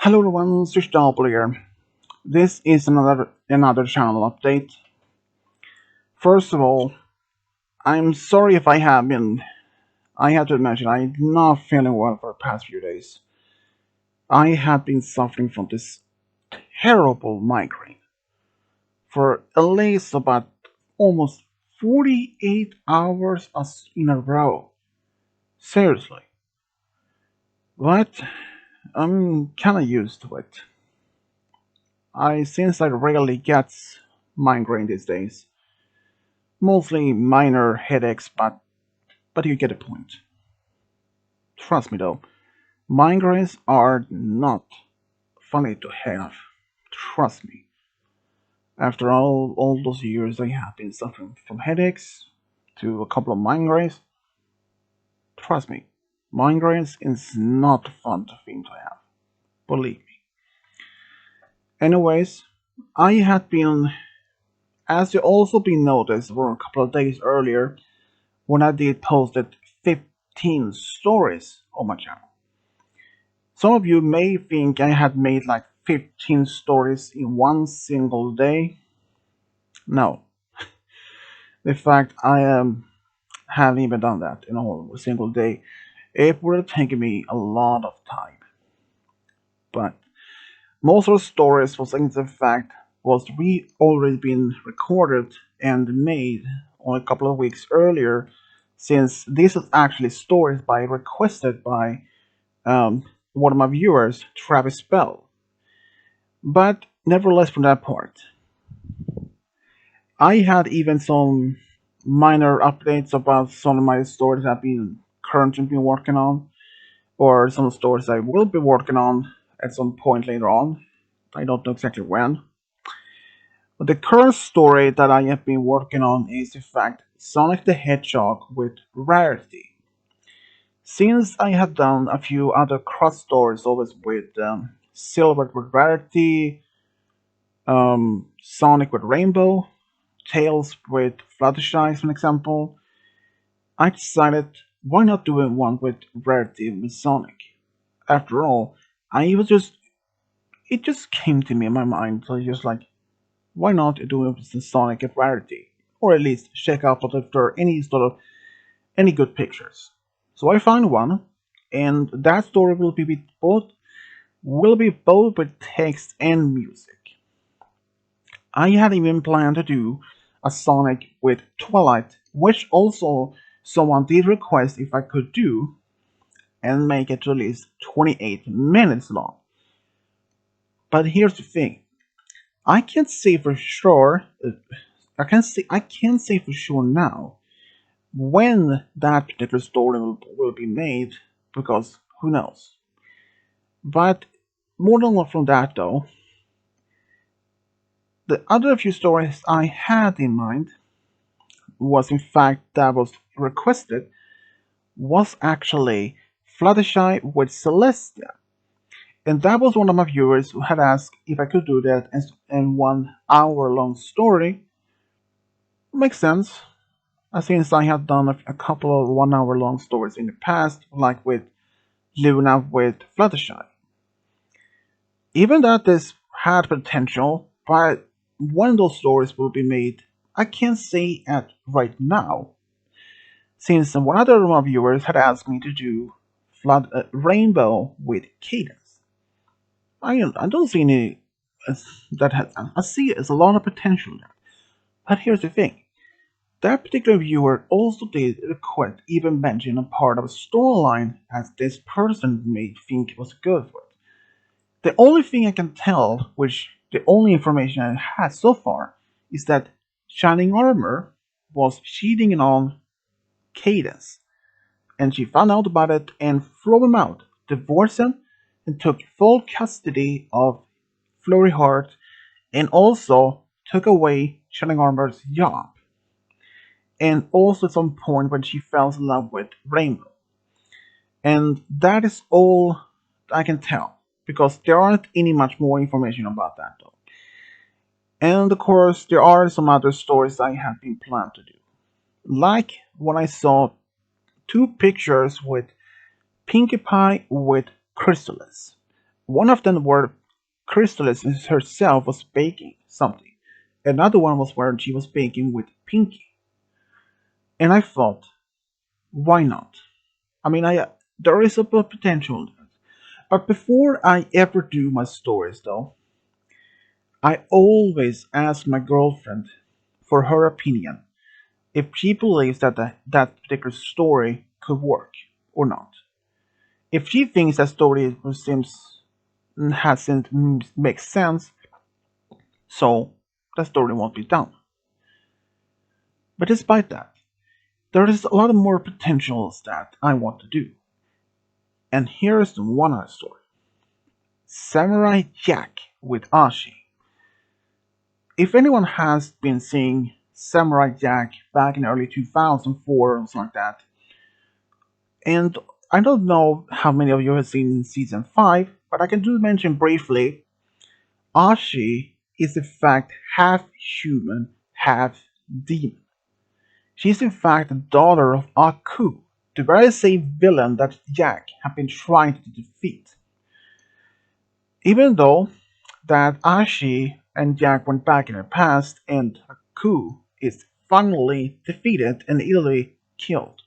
Hello everyone, Switched here. This is another channel update. First of all, I'm sorry if I have to mention I'm not feeling well for the past few days. I have been suffering from this terrible migraine for at least about almost 48 hours in a row. Seriously. But I'm kinda used to it. Since I rarely get migraine these days. Mostly minor headaches, but you get the point. Trust me though, migraines are not funny to have. Trust me. After all those years I have been suffering from headaches to a couple of migraines, trust me, migraines is not a fun thing to have. Believe me. Anyways, I had been, as you also been noticed, for a couple of days earlier when I did posted 15 stories on my channel. Some of you may think I had made like 15 stories in one single day. No. In fact, haven't even done that in a whole single day. It would have taken me a lot of time. But most of the stories was in fact was already been recorded and made on a couple of weeks earlier, since this is actually stories requested by one of my viewers, Travis Bell. But nevertheless, from that part, I had even some minor updates about some of my stories I've been currently been working on, or some stories I will be working on at some point later on. I don't know exactly when. But the current story that I have been working on is in fact Sonic the Hedgehog with Rarity. Since I have done a few other cross stories always with Silver with Rarity, Sonic with Rainbow, Tails with Fluttershy as an example, I decided why not do one with Rarity with Sonic. After all, I was just it just came to me in my mind, so I just like why not do it with Sonic at Rarity? Or at least check out if there are any good pictures. So I found one, and that story will be both with text and music. I had even planned to do a Sonic with Twilight, which also someone did request if I could do, and make it to at least 28 minutes long. But here's the thing. I can't say for sure I can't say for sure now when that particular story will be made, because who knows. But more than from that though, the other few stories I had in mind was in fact that was requested was actually Fluttershy with Celestia. And that was one of my viewers who had asked if I could do that in 1 hour long story. Makes sense, since I have done a couple of 1 hour long stories in the past, like with Luna with Fluttershy. Even that this had potential, but when those stories will be made, I can't say at right now, since one other of my viewers had asked me to do Rainbow with Cadence. I don't see any that has, I see there's a lot of potential there. But here's the thing. That particular viewer also did request even mention a part of a storyline as this person may think was good for it. The only thing I can tell, which the only information I had so far, is that Shining Armor was cheating on Cadence, and she found out about it and threw him out, divorced him, and took full custody of Flurry Heart, and also took away Shining Armor's job. And also at some point when she fell in love with Rainbow. And that is all I can tell, because there aren't any much more information about that though. And of course, there are some other stories I have been planned to do. Like when I saw two pictures with Pinkie Pie with Chrysalis. One of them where Chrysalis herself was baking something. Another one was where she was baking with Pinky. And I thought, why not? I mean, there is a potential. But before I ever do my stories, though, I always ask my girlfriend for her opinion if she believes that that particular story could work or not. If she thinks that story seems hasn't makes sense, so the story won't be done. But despite that, there is a lot more potentials that I want to do. And here's one other story. Samurai Jack with Ashi. If anyone has been seeing Samurai Jack back in early 2004 or something like that, and I don't know how many of you have seen season 5, but I can just mention briefly Ashi is in fact half human, half demon. She is in fact the daughter of Aku, the very same villain that Jack had been trying to defeat. Even though that Ashi and Jack went back in the past and Aku is finally defeated and easily killed.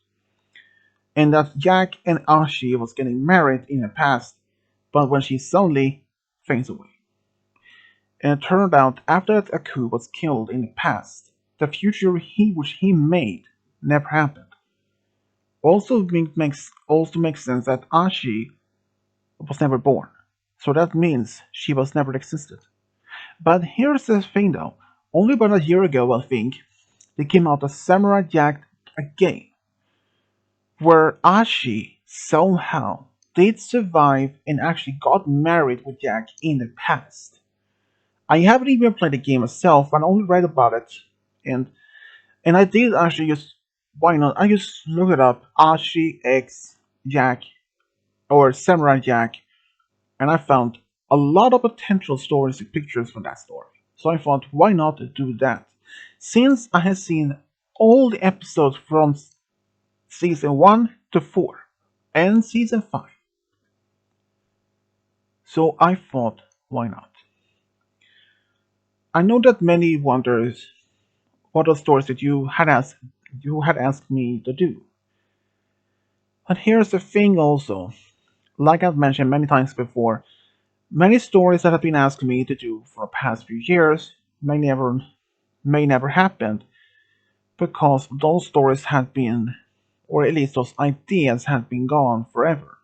And that Jack and Ashi was getting married in the past, but when she suddenly fades away. And it turned out after that Aku was killed in the past, the future which he made never happened. Also makes sense that Ashi was never born. So that means she was never existed. But here's the thing though. Only about a year ago, I think, they came out a Samurai Jack again, where Ashi somehow did survive and actually got married with Jack in the past. I haven't even played the game myself, I only read about it, and I did actually just why not? I just looked it up, Ashi X Jack or Samurai Jack, and I found a lot of potential stories and pictures from that story. So I thought, why not do that? Since I have seen all the episodes from season 1 to 4 and season 5, so I thought, why not? I know that many wonders what are stories that you had asked me to do. But here's the thing also, like I've mentioned many times before, many stories that have been asked me to do for the past few years may never happen because those stories have been, or at least those ideas have been gone forever.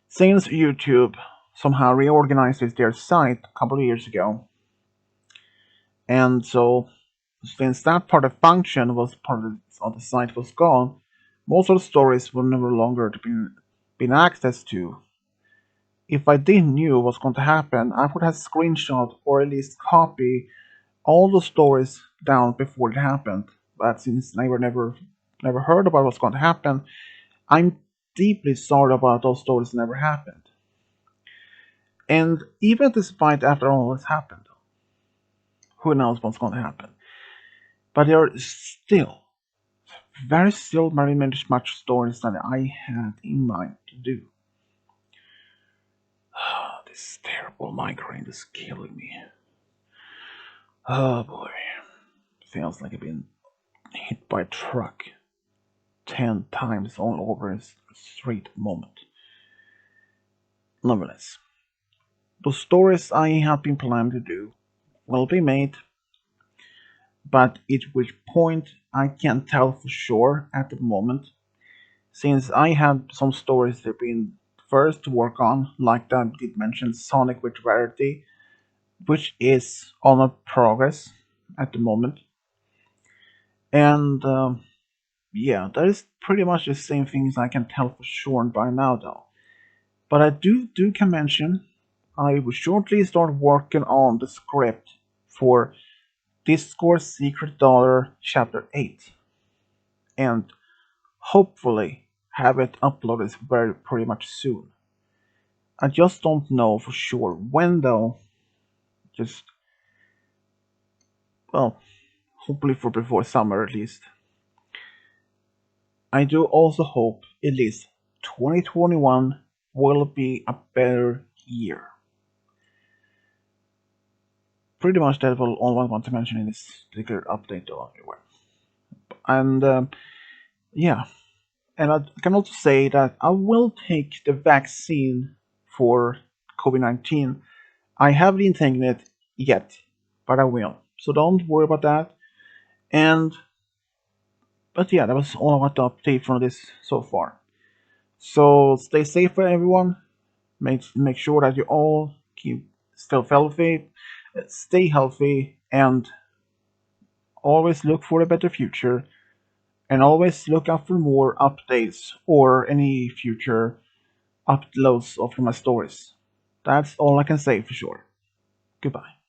Since YouTube somehow reorganized their site a couple of years ago, and so since that part of function was of the site was gone, most of the stories were never longer to been accessed to. If I did knew what's going to happen, I would have screenshot or at least copy all the stories down before it happened. But since I never heard about what's going to happen, I'm deeply sorry about those stories never happened. And even despite after all this happened, who knows what's going to happen? But there are still very much stories that I had in mind to do. This terrible migraine is killing me. Oh boy, feels like I've been hit by a truck 10 times all over a straight moment. Nonetheless, the stories I have been planning to do will be made, but at which point I can't tell for sure at the moment, since I have some stories that have been first to work on, like I did mention Sonic with Rarity, which is on a progress at the moment. And yeah, that is pretty much the same things I can tell for sure by now, though. But I do can mention I will shortly start working on the script for Discord Secret Dollar Chapter 8, and hopefully have it uploaded very pretty much soon. I just don't know for sure when though. Just well, hopefully for before summer at least. I do also hope at least 2021 will be a better year. Pretty much that will all I want to mention in this particular update. Anyway. And yeah, and I can also say that I will take the vaccine for COVID 19. I haven't been taking it yet, but I will. So don't worry about that. And but yeah, that was all I want to update from this so far. So stay safe for everyone. Make sure that you all keep still healthy, stay healthy, and always look for a better future. And always look out for more updates or any future uploads of my stories. That's all I can say for sure. Goodbye.